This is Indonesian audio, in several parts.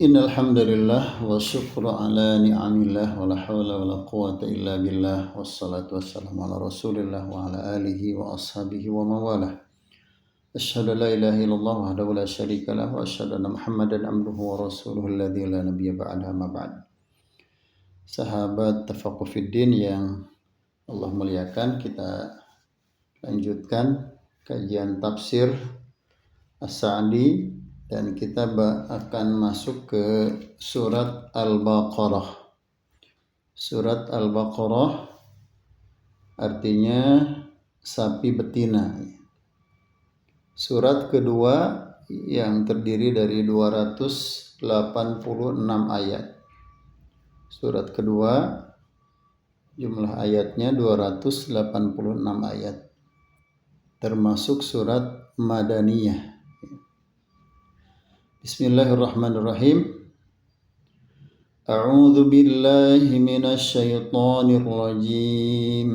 Innal hamdalillah wa syukru ala ni'amillah wa la haula wa la quwwata illa billah wassalatu wassalamu ala Rasulillah wa ala alihi wa ashabihi wa mawalah. Asyhadu an la ilaha illallah wahdahu la syarika lah wa asyhadu anna Muhammadan abduhu wa rasuluhu alladzi la nabiyya ba'da ma ba'd. Sahabat Tafaqquh Fiddin yang Allah muliakan, kita lanjutkan kajian tafsir As-Sa'di dan kita akan masuk ke surat Al-Baqarah. Surat Al-Baqarah artinya sapi betina. Surat kedua yang terdiri dari 286 ayat. Surat kedua jumlah ayatnya 286 ayat. Termasuk surat Madaniyah. Bismillahirrahmanirrahim. A'udzu billahi minasy syaithanir rajim.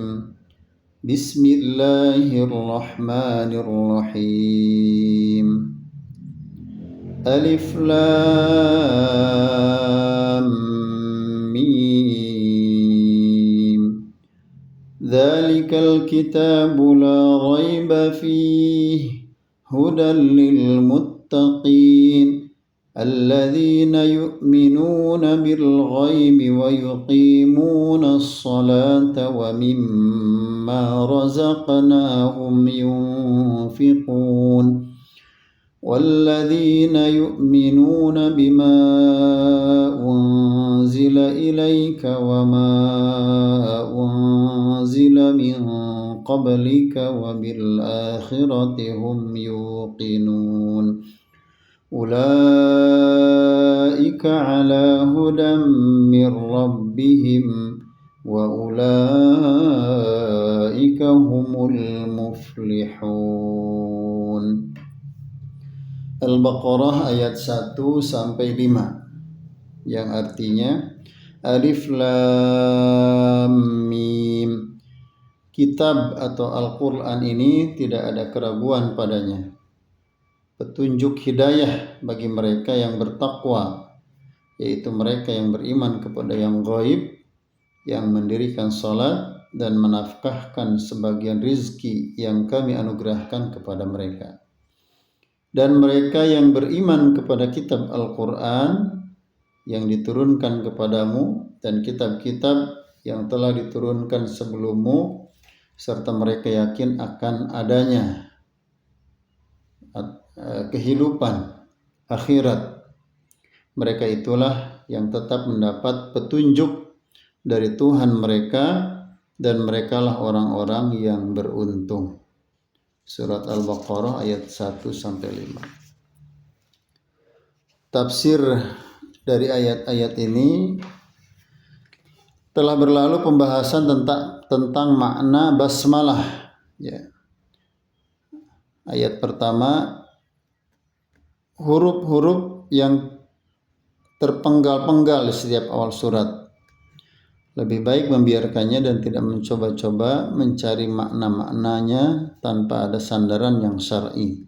Bismillahirrahmanirrahim. Alif lam mim. Dzalikal kitabu la raiba fihi hudan lil muttaqin الذين يؤمنون بالغيب ويقيمون الصلاة ومما رزقناهم ينفقون والذين يؤمنون بما أنزل إليك وما أنزل من قبلك وبالآخرة هم يوقنون أولئك على هدى من ربهم وأولئك هم المفلحون. Al-Baqarah ayat 1 sampai 5 yang artinya Alif Lam Mim. Kitab atau Al-Quran ini tidak ada keraguan padanya, petunjuk hidayah bagi mereka yang bertakwa, yaitu mereka yang beriman kepada yang gaib, yang mendirikan salat dan menafkahkan sebagian rizki yang kami anugerahkan kepada mereka. Dan mereka yang beriman kepada kitab Al-Quran yang diturunkan kepadamu dan kitab-kitab yang telah diturunkan sebelummu, serta mereka yakin akan adanya kehidupan akhirat. Mereka itulah yang tetap mendapat petunjuk dari Tuhan mereka dan merekalah orang-orang yang beruntung. Surat Al-Baqarah ayat 1 sampai 5. Tafsir dari ayat-ayat ini telah berlalu pembahasan tentang makna basmalah, ya. Ayat pertama, huruf-huruf yang terpenggal-penggal di setiap awal surat. Lebih baik membiarkannya dan tidak mencoba-coba mencari makna-maknanya tanpa ada sandaran yang syar'i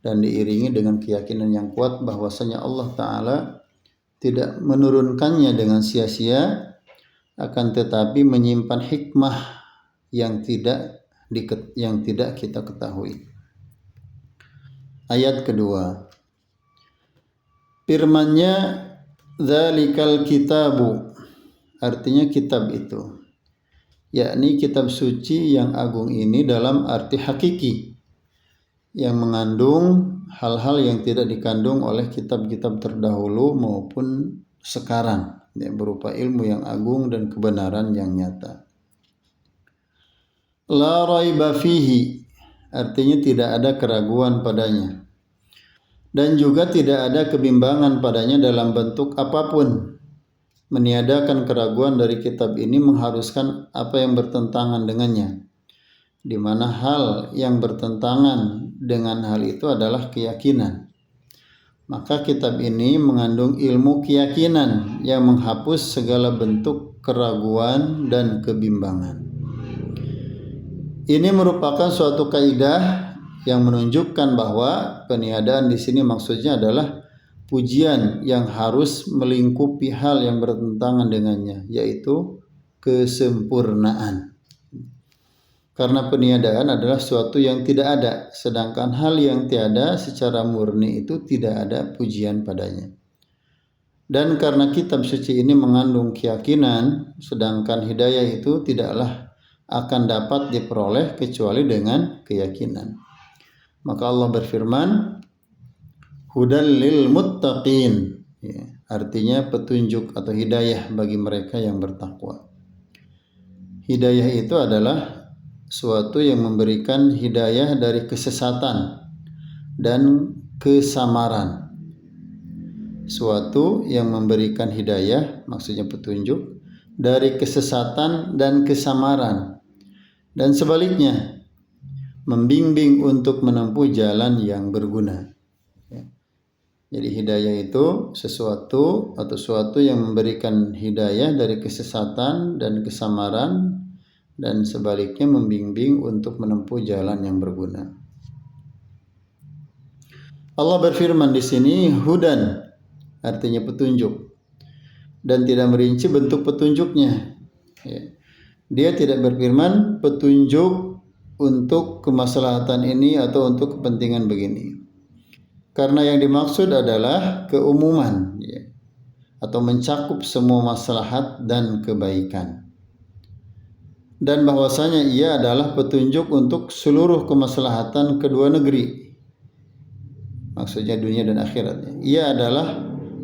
dan diiringi dengan keyakinan yang kuat bahwasanya Allah Ta'ala tidak menurunkannya dengan sia-sia, akan tetapi menyimpan hikmah yang tidak kita ketahui. Ayat kedua, firman-Nya dzalikal kitabu, artinya kitab itu, yakni kitab suci yang agung ini dalam arti hakiki, yang mengandung hal-hal yang tidak dikandung oleh kitab-kitab terdahulu maupun sekarang, ya, berupa ilmu yang agung dan kebenaran yang nyata. La raiba fihi, artinya tidak ada keraguan padanya, dan juga tidak ada kebimbangan padanya dalam bentuk apapun. Meniadakan keraguan dari kitab ini mengharuskan apa yang bertentangan dengannya, di mana hal yang bertentangan dengan hal itu adalah keyakinan. Maka kitab ini mengandung ilmu keyakinan yang menghapus segala bentuk keraguan dan kebimbangan. Ini merupakan suatu kaidah yang menunjukkan bahwa peniadaan di sini maksudnya adalah pujian yang harus melingkupi hal yang bertentangan dengannya, yaitu kesempurnaan. Karena peniadaan adalah suatu yang tidak ada, sedangkan hal yang tiada secara murni itu tidak ada pujian padanya. Dan karena kitab suci ini mengandung keyakinan, sedangkan hidayah itu tidaklah akan dapat diperoleh kecuali dengan keyakinan. Maka Allah berfirman, hudal lil muttaqin, ya, artinya petunjuk atau hidayah bagi mereka yang bertakwa. Hidayah itu adalah suatu yang memberikan hidayah dari kesesatan dan kesamaran. Suatu yang memberikan hidayah, maksudnya petunjuk, dari kesesatan dan kesamaran. Dan sebaliknya, membimbing untuk menempuh jalan yang berguna. Jadi hidayah itu sesuatu yang memberikan hidayah dari kesesatan dan kesamaran, dan sebaliknya membimbing untuk menempuh jalan yang berguna. Allah berfirman di sini hudan, artinya petunjuk, dan tidak merinci bentuk petunjuknya. Dia tidak berfirman petunjuk untuk kemaslahatan ini atau untuk kepentingan begini. Karena yang dimaksud adalah keumuman, atau mencakup semua maslahat dan kebaikan. Dan bahwasanya ia adalah petunjuk untuk seluruh kemaslahatan kedua negeri, maksudnya dunia dan akhirat. Ia adalah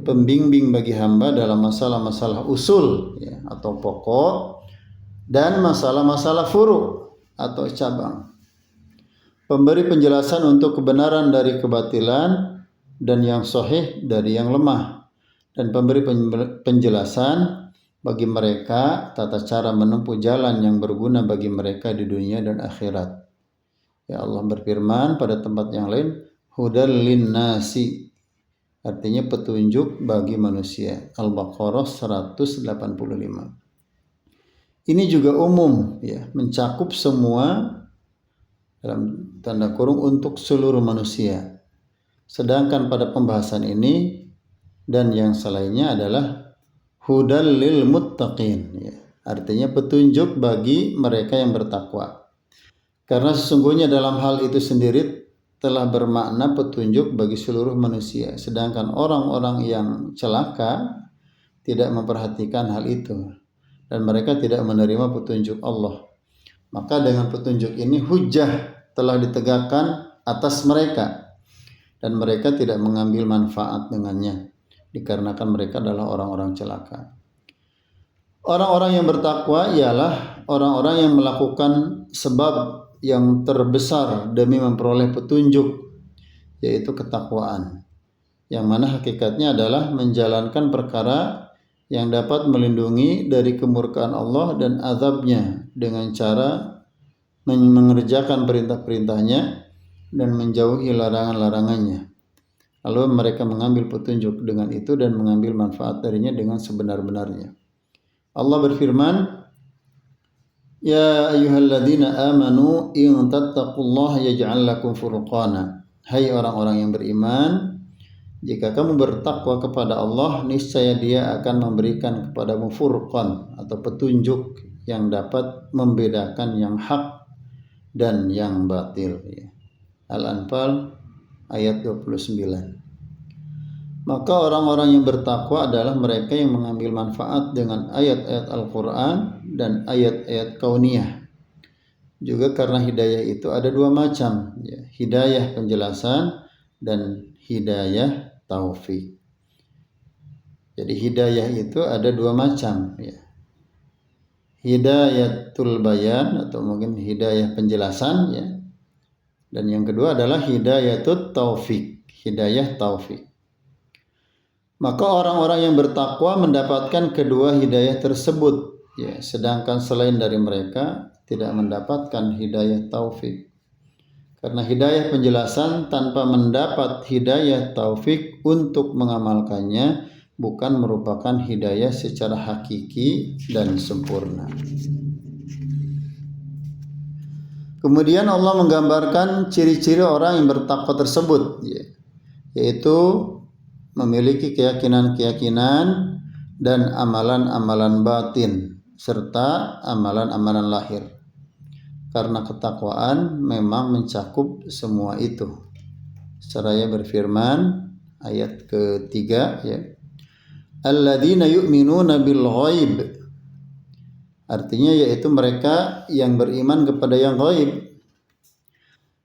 pembimbing bagi hamba dalam masalah-masalah usul, atau pokok, dan masalah-masalah furu' atau cabang. Pemberi penjelasan untuk kebenaran dari kebatilan dan yang sahih dari yang lemah, dan pemberi penjelasan bagi mereka tata cara menempuh jalan yang berguna bagi mereka di dunia dan akhirat. Ya, Allah berfirman pada tempat yang lain, hudal linnasi, artinya petunjuk bagi manusia. Al-Baqarah 185. Ini juga umum, mencakup semua, dalam tanda kurung, untuk seluruh manusia. Sedangkan pada pembahasan ini dan yang selainnya adalah hudal lil muttaqin, artinya petunjuk bagi mereka yang bertakwa. Karena sesungguhnya dalam hal itu sendiri telah bermakna petunjuk bagi seluruh manusia, sedangkan orang-orang yang celaka tidak memperhatikan hal itu dan mereka tidak menerima petunjuk Allah. Maka dengan petunjuk ini hujjah telah ditegakkan atas mereka dan mereka tidak mengambil manfaat dengannya, dikarenakan mereka adalah orang-orang celaka. Orang-orang yang bertakwa ialah orang-orang yang melakukan sebab yang terbesar demi memperoleh petunjuk, yaitu ketakwaan, yang mana hakikatnya adalah menjalankan perkara yang dapat melindungi dari kemurkaan Allah dan azabnya dengan cara mengerjakan perintah-perintahnya dan menjauhi larangan-larangannya. Lalu mereka mengambil petunjuk dengan itu dan mengambil manfaat darinya dengan sebenar-benarnya. Allah berfirman, ya ayyuhalladzina amanu in tattaqullaha yaj'al lakum furqana. Hai orang-orang yang beriman, jika kamu bertakwa kepada Allah, niscaya Dia akan memberikan kepadamu furqan atau petunjuk yang dapat membedakan yang hak dan yang batil. Al-Anfal ayat 29. Maka orang-orang yang bertakwa adalah mereka yang mengambil manfaat dengan ayat-ayat Al-Quran dan ayat-ayat kauniyah. Juga karena hidayah itu ada dua macam, hidayah penjelasan dan hidayah taufik. Jadi hidayah itu ada dua macam, hidayatul bayan atau mungkin hidayah penjelasan, dan yang kedua adalah hidayatul taufik, hidayah taufik. Maka orang-orang yang bertakwa mendapatkan kedua hidayah tersebut, sedangkan selain dari mereka tidak mendapatkan hidayah taufik. Karena hidayah penjelasan tanpa mendapat hidayah taufik untuk mengamalkannya bukan merupakan hidayah secara hakiki dan sempurna. Kemudian Allah menggambarkan ciri-ciri orang yang bertakwa tersebut, yaitu memiliki keyakinan-keyakinan dan amalan-amalan batin serta amalan-amalan lahir. Karena ketakwaan memang mencakup semua itu. Seraya berfirman ayat ketiga ya. Alladzina yu'minuna bil ghaib. Artinya yaitu mereka yang beriman kepada yang ghaib.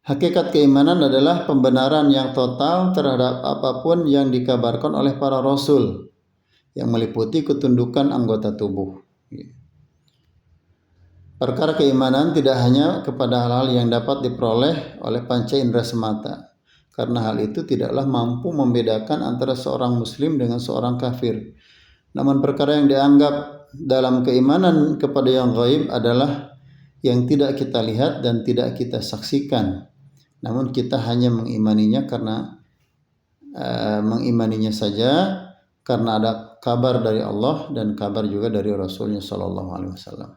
Hakikat keimanan adalah pembenaran yang total terhadap apapun yang dikabarkan oleh para rasul yang meliputi ketundukan anggota tubuh. Perkara keimanan tidak hanya kepada hal-hal yang dapat diperoleh oleh panca indera semata, karena hal itu tidaklah mampu membedakan antara seorang muslim dengan seorang kafir. Namun perkara yang dianggap dalam keimanan kepada yang gaib adalah yang tidak kita lihat dan tidak kita saksikan. Namun kita hanya mengimaninya saja karena ada kabar dari Allah dan kabar juga dari Rasulnya Shallallahu Alaihi Wasallam.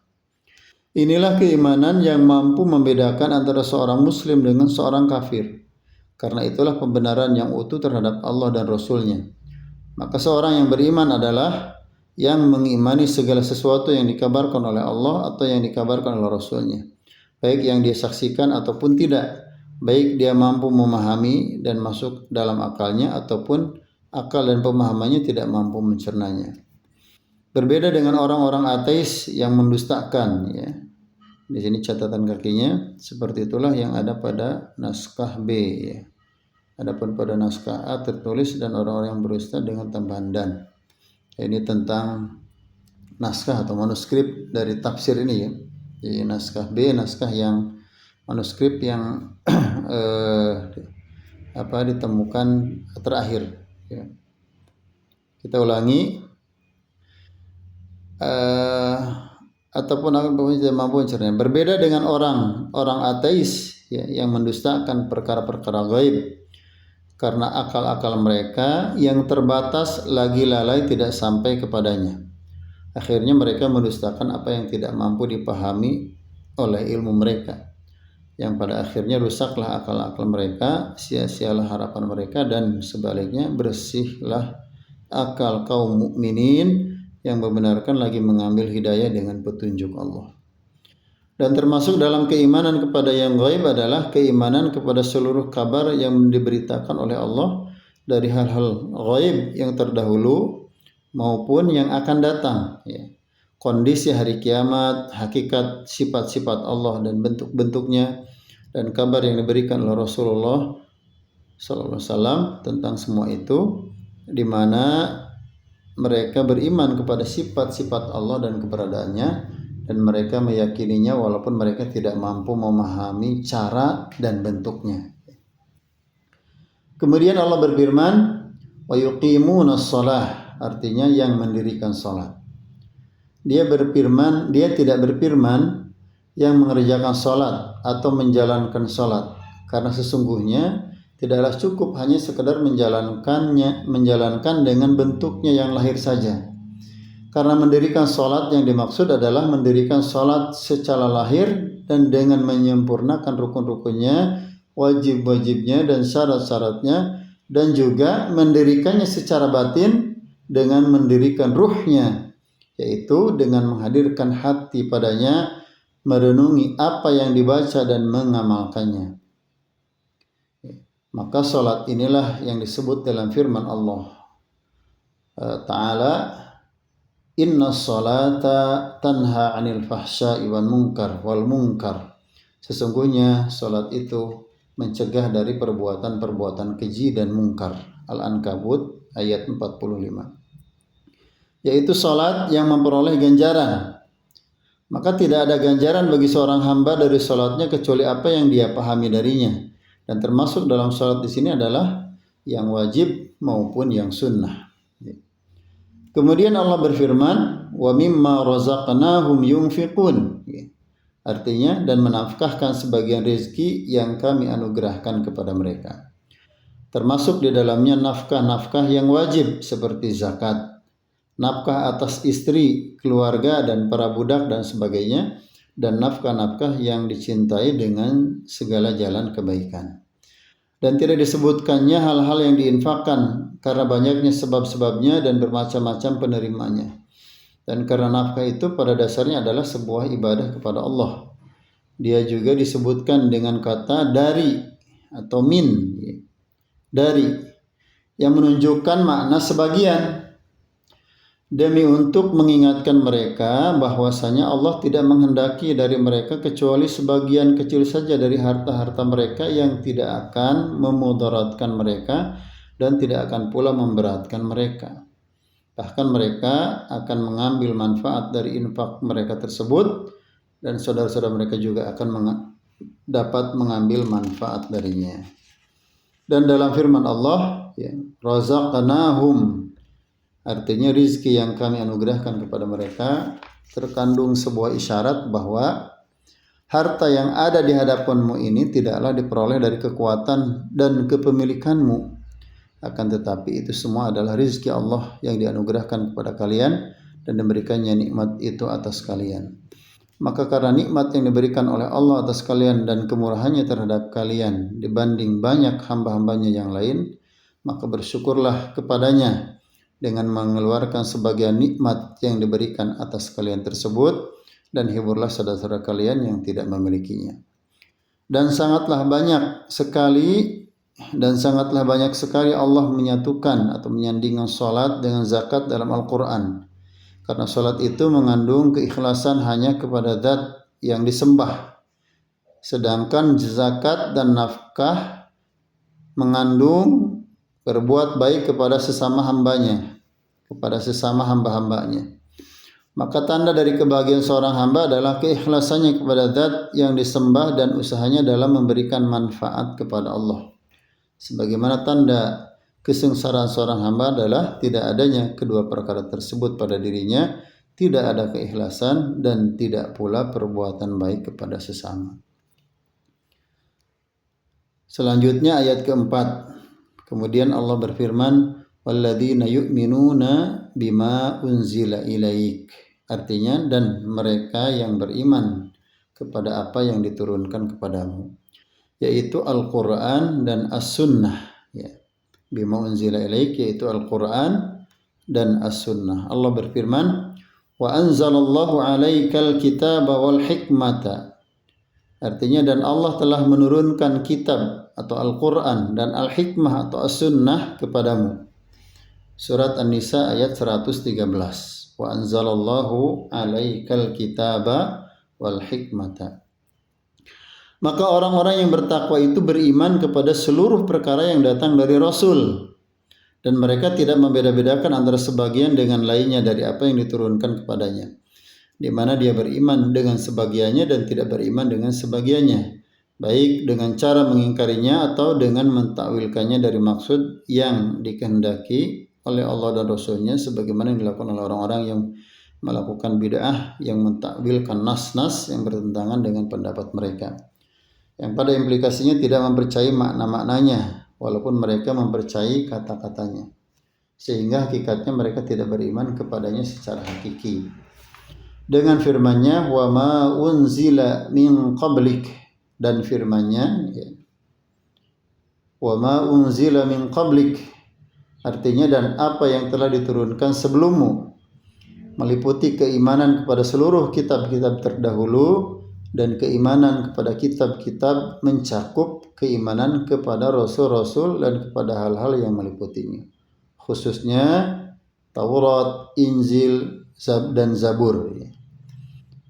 Inilah keimanan yang mampu membedakan antara seorang muslim dengan seorang kafir. Karena itulah pembenaran yang utuh terhadap Allah dan Rasulnya. Maka seorang yang beriman adalah yang mengimani segala sesuatu yang dikabarkan oleh Allah atau yang dikabarkan oleh Rasulnya, baik yang dia saksikan ataupun tidak. Baik dia mampu memahami dan masuk dalam akalnya ataupun akal dan pemahamannya tidak mampu mencernanya. Berbeda dengan orang-orang ateis yang mendustakan ya. Di sini catatan kakinya seperti itulah yang ada pada naskah B ya. Adapun pada naskah A tertulis dan orang-orang yang berdusta dengan tambahan dan. Ini tentang naskah atau manuskrip dari tafsir ini ya. Jadi naskah B, naskah yang manuskrip yang ditemukan terakhir ya. Kita ulangi ataupun akan tidak mampu mencerna. Berbeda dengan orang ateis ya, yang mendustakan perkara-perkara gaib karena akal-akal mereka yang terbatas lagi lalai tidak sampai kepadanya. Akhirnya mereka mendustakan apa yang tidak mampu dipahami oleh ilmu mereka, yang pada akhirnya rusaklah akal-akal mereka, sia-sialah harapan mereka, dan sebaliknya bersihlah akal kaum mukminin yang membenarkan lagi mengambil hidayah dengan petunjuk Allah. Dan termasuk dalam keimanan kepada yang gaib adalah keimanan kepada seluruh kabar yang diberitakan oleh Allah dari hal-hal gaib yang terdahulu maupun yang akan datang ya. Kondisi hari kiamat, hakikat sifat-sifat Allah dan bentuk-bentuknya, dan kabar yang diberikan oleh Rasulullah Sallallahu Alaihi Wasallam tentang semua itu, di mana mereka beriman kepada sifat-sifat Allah dan keberadaannya, dan mereka meyakininya walaupun mereka tidak mampu memahami cara dan bentuknya. Kemudian Allah berfirman, wa yuqimunas shalah, artinya yang mendirikan salat. Dia tidak berfirman yang mengerjakan salat atau menjalankan salat, karena sesungguhnya tidaklah cukup hanya sekedar menjalankan dengan bentuknya yang lahir saja. Karena mendirikan salat yang dimaksud adalah mendirikan salat secara lahir dan dengan menyempurnakan rukun-rukunnya, wajib-wajibnya dan syarat-syaratnya, dan juga mendirikannya secara batin dengan mendirikan ruhnya, yaitu dengan menghadirkan hati padanya, merenungi apa yang dibaca dan mengamalkannya. Maka salat inilah yang disebut dalam firman Allah Ta'ala, inna salata tanha 'anil fahsya'i wal munkar. Sesungguhnya salat itu mencegah dari perbuatan-perbuatan keji dan mungkar. Al-Ankabut ayat 45. Yaitu salat yang memperoleh ganjaran. Maka tidak ada ganjaran bagi seorang hamba dari salatnya kecuali apa yang dia pahami darinya. Dan termasuk dalam salat di sini adalah yang wajib maupun yang sunnah. Kemudian Allah berfirman, wa mimma razaqnahum yunfiqun. Artinya, dan menafkahkan sebagian rezeki yang kami anugerahkan kepada mereka. Termasuk di dalamnya nafkah-nafkah yang wajib seperti zakat, nafkah atas istri, keluarga, dan para budak dan sebagainya, dan nafkah-nafkah yang dicintai dengan segala jalan kebaikan. Dan tidak disebutkannya hal-hal yang diinfakkan karena banyaknya sebab-sebabnya dan bermacam-macam penerimanya. Dan karena nafkah itu pada dasarnya adalah sebuah ibadah kepada Allah. Dia juga disebutkan dengan kata dari atau min, dari, yang menunjukkan makna sebagian, demi untuk mengingatkan mereka bahwasanya Allah tidak menghendaki dari mereka kecuali sebagian kecil saja dari harta-harta mereka yang tidak akan memudaratkan mereka dan tidak akan pula memberatkan mereka. Bahkan mereka akan mengambil manfaat dari infak mereka tersebut dan saudara-saudara mereka juga akan dapat mengambil manfaat darinya. Dan dalam firman Allah, razaqnahum, artinya rizki yang kami anugerahkan kepada mereka, terkandung sebuah isyarat bahwa harta yang ada di hadapanmu ini tidaklah diperoleh dari kekuatan dan kepemilikanmu, akan tetapi itu semua adalah rizki Allah yang dianugerahkan kepada kalian dan diberikannya nikmat itu atas kalian. Maka karena nikmat yang diberikan oleh Allah atas kalian dan kemurahannya terhadap kalian dibanding banyak hamba-hambanya yang lain, maka bersyukurlah kepadanya dengan mengeluarkan sebagian nikmat yang diberikan atas kalian tersebut, dan hiburlah saudara-saudara kalian yang tidak memilikinya. Dan sangatlah banyak sekali Allah menyatukan atau menyandingkan salat dengan zakat dalam Al-Quran, karena salat itu mengandung keikhlasan hanya kepada zat yang disembah, sedangkan zakat dan nafkah mengandung berbuat baik kepada sesama hambanya, kepada sesama hamba-hambanya. Maka tanda dari kebahagiaan seorang hamba adalah keikhlasannya kepada zat yang disembah dan usahanya dalam memberikan manfaat kepada Allah. Sebagaimana tanda kesengsaraan seorang hamba adalah tidak adanya kedua perkara tersebut pada dirinya, tidak ada keikhlasan dan tidak pula perbuatan baik kepada sesama. Selanjutnya ayat keempat. Kemudian Allah berfirman, walladzina yu'minuna bima unzila ilaik. Artinya, dan mereka yang beriman kepada apa yang diturunkan kepadamu, yaitu Al-Quran dan As-Sunnah. Bima unzila ilaik, yaitu Al-Quran dan As-Sunnah. Allah berfirman, wa anzalallahu alaikal kitaba wal hikmata. Artinya, dan Allah telah menurunkan kitab atau Al-Quran dan Al-Hikmah atau As-Sunnah kepadamu. Surat An-Nisa ayat 113. Wa anzalallahu alaikal kitaba wal hikmata. Maka orang-orang yang bertakwa itu beriman kepada seluruh perkara yang datang dari Rasul, dan mereka tidak membeda-bedakan antara sebagian dengan lainnya dari apa yang diturunkan kepadanya, di mana dia beriman dengan sebagiannya dan tidak beriman dengan sebagiannya, baik dengan cara mengingkarinya atau dengan mentakwilkannya dari maksud yang dikehendaki oleh Allah dan Rasulnya, sebagaimana yang dilakukan oleh orang-orang yang melakukan bid'ah yang mentakwilkan nas-nas yang bertentangan dengan pendapat mereka, yang pada implikasinya tidak mempercayai makna-maknanya walaupun mereka mempercayai kata-katanya, sehingga hakikatnya mereka tidak beriman kepadanya secara hakiki. Dengan firman-Nya, wa ma unzila min qablik, dan firman-Nya, wa ma unzila min qablik, artinya dan apa yang telah diturunkan sebelummu, meliputi keimanan kepada seluruh kitab-kitab terdahulu dan keimanan kepada kitab-kitab mencakup keimanan kepada rasul-rasul dan kepada hal-hal yang meliputinya, khususnya Taurat, Injil, dan Zabur.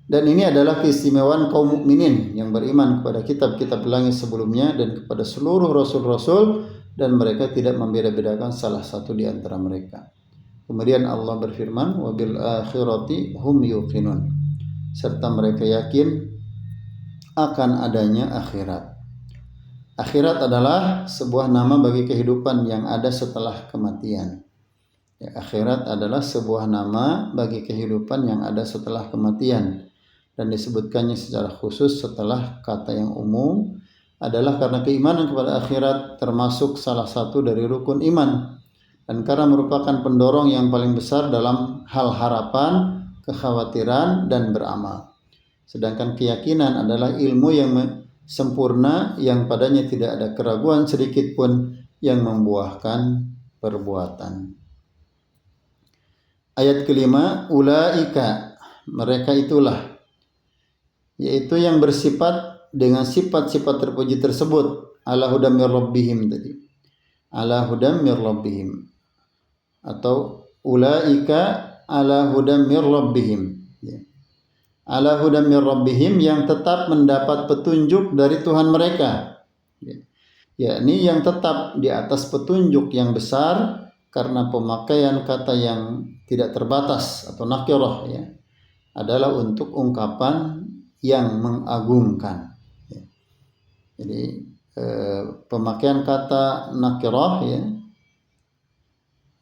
Dan ini adalah keistimewaan kaum mukminin yang beriman kepada kitab-kitab langit sebelumnya dan kepada seluruh rasul-rasul, dan mereka tidak membeda-bedakan salah satu di antara mereka. Kemudian Allah berfirman, wa bil akhirati hum yuqinun, serta mereka yakin akan adanya akhirat. Akhirat adalah sebuah nama bagi kehidupan yang ada setelah kematian. Akhirat adalah sebuah nama bagi kehidupan yang ada setelah kematian, dan disebutkannya secara khusus setelah kata yang umum adalah karena keimanan kepada akhirat termasuk salah satu dari rukun iman, dan karena merupakan pendorong yang paling besar dalam hal harapan, kekhawatiran, dan beramal. Sedangkan keyakinan adalah ilmu yang sempurna yang padanya tidak ada keraguan sedikit pun yang membuahkan perbuatan. Ayat kelima, ulaika, mereka itulah, yaitu yang bersifat dengan sifat-sifat terpuji tersebut, ala hudam mir rabbihim tadi. Ala hudam mir rabbihim, atau ulaika ala hudam mir rabbihim. Ala hudam mir rabbihim, yang tetap mendapat petunjuk dari Tuhan mereka. Yakni yang tetap di atas petunjuk yang besar karena pemakaian kata yang tidak terbatas atau nakirah ya, adalah untuk ungkapan yang mengagungkan. Jadi pemakaian kata nakirah ya,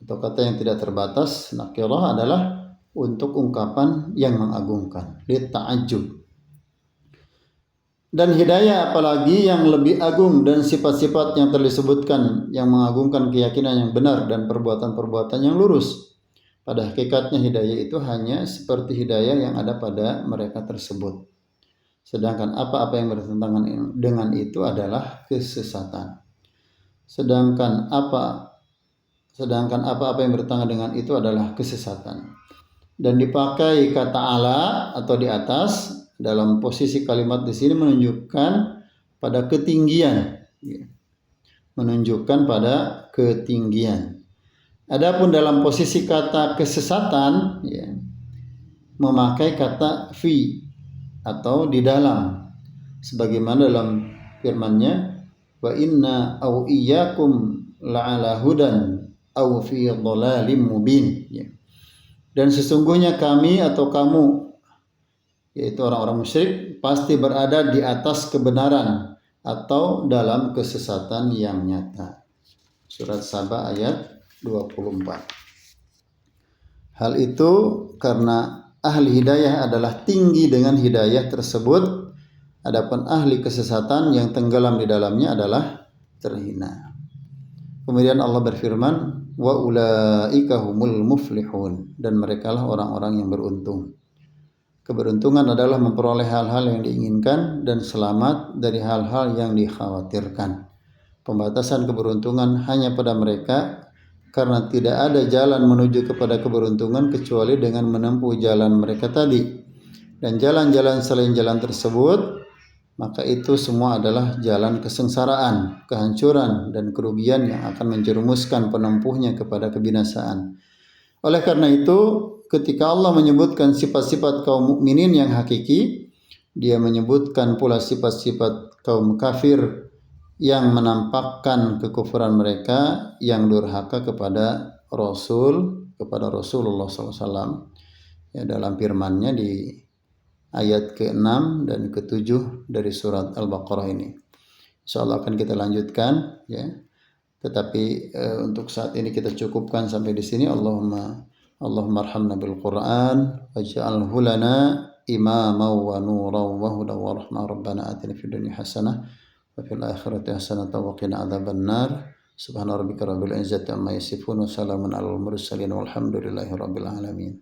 atau kata yang tidak terbatas, nakirah adalah untuk ungkapan yang mengagungkan, litta'ajjub. Dan hidayah apalagi yang lebih agung dan sifat-sifat yang telah disebutkan yang mengagungkan keyakinan yang benar dan perbuatan-perbuatan yang lurus. Pada hakikatnya hidayah itu hanya seperti hidayah yang ada pada mereka tersebut. Sedangkan apa-apa yang bertentangan dengan itu adalah kesesatan. Sedangkan apa-apa yang bertentangan dengan itu adalah kesesatan. Dan dipakai kata ala atau di atas dalam posisi kalimat di sini menunjukkan pada ketinggian, menunjukkan pada ketinggian. Adapun dalam posisi kata kesesatan, ya, memakai kata fi atau di dalam, sebagaimana dalam firman-Nya, wa inna au iyyakum la'ala hudan au fi dhalalim mubin. Ya. Dan sesungguhnya kami atau kamu, yaitu orang-orang musyrik, pasti berada di atas kebenaran atau dalam kesesatan yang nyata. Surat Saba ayat 24. Hal itu karena ahli hidayah adalah tinggi dengan hidayah tersebut, adapun ahli kesesatan yang tenggelam di dalamnya adalah terhina. Kemudian Allah berfirman, wa ulaika humul muflihun, dan merekalah orang-orang yang beruntung. Keberuntungan adalah memperoleh hal-hal yang diinginkan dan selamat dari hal-hal yang dikhawatirkan. Pembatasan keberuntungan hanya pada mereka karena tidak ada jalan menuju kepada keberuntungan kecuali dengan menempuh jalan mereka tadi. Dan jalan-jalan selain jalan tersebut, maka itu semua adalah jalan kesengsaraan, kehancuran, dan kerugian yang akan menjerumuskan penempuhnya kepada kebinasaan. Oleh karena itu, ketika Allah menyebutkan sifat-sifat kaum mukminin yang hakiki, Dia menyebutkan pula sifat-sifat kaum kafir yang menampakkan kekufuran mereka yang durhaka kepada kepada Rasulullah SAW. Ya, dalam firman-Nya di ayat ke-6 dan ke-7 dari surat Al-Baqarah ini. Insyaallah akan kita lanjutkan ya. Tetapi untuk saat ini kita cukupkan sampai di sini. Allahumma arhamna bil Qur'an waj'alhu lana imama wa nuran wa hudan wa rahmah. Rabbana atina fid dunya hasanah wa fil akhirati hasanah wa qina adzabannar. Subhana rabbika rabbil izzati amma yasifun wa salamun alal mursalin walhamdulillahi rabbil alamin.